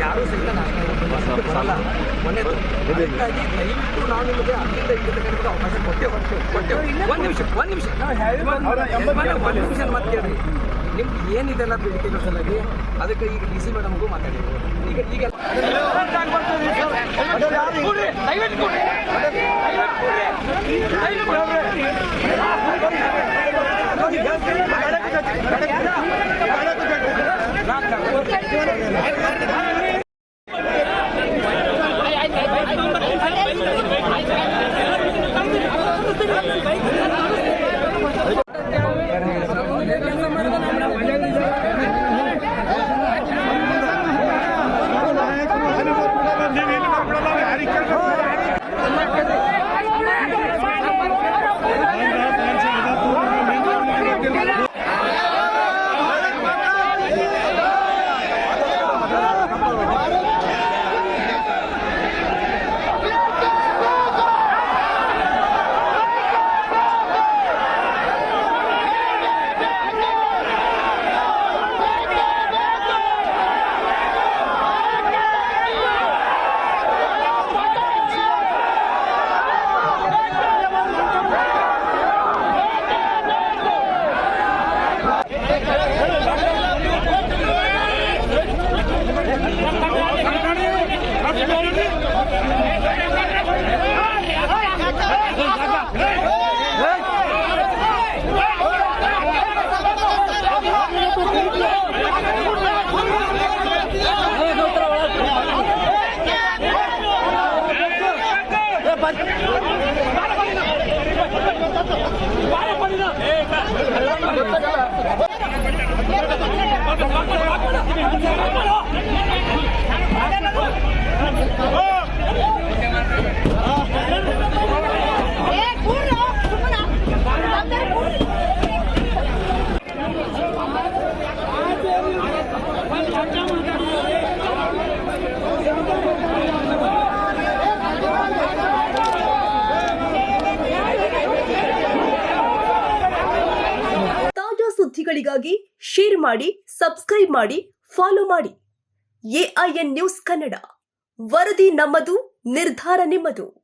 ಯಾರು ಸಹಿತ ಮೊನ್ನೆದು ಅದಕ್ಕಾಗಿ ದಯವಿಟ್ಟು ನಾವು ನಿಮಗೆ ಅಲ್ಲಿಂದ ಇಲ್ಲಿಂದ ಅವಕಾಶ ಕೊಟ್ಟೆವು. ಒಂದು ನಿಮಿಷ ಮಾತು ಕೇಳಿ. ನಿಮ್ಗೆ ಏನಿದೆಲ್ಲ ಬೇಡಿಕೆಗಳ ಸಲುವಾಗಿ ಅದಕ್ಕೆ ಈಗ ಡಿ ಸಿ ಮೇಡಮ್ಗೂ ಮಾತಾಡಿದ್ರು. ಈಗ ಸುದ್ದಿಗಳಿಗಾಗಿ ಶೇರ್ ಮಾಡಿ, ಸಬ್ಸ್ಕ್ರೈಬ್ ಮಾಡಿ, ಫಾಲೋ ಮಾಡಿ. AIN ನ್ಯೂಸ್ ಕನ್ನಡ, ವರದಿ ನಮ್ಮದು, ನಿರ್ಧಾರ ನಿಮ್ಮದು.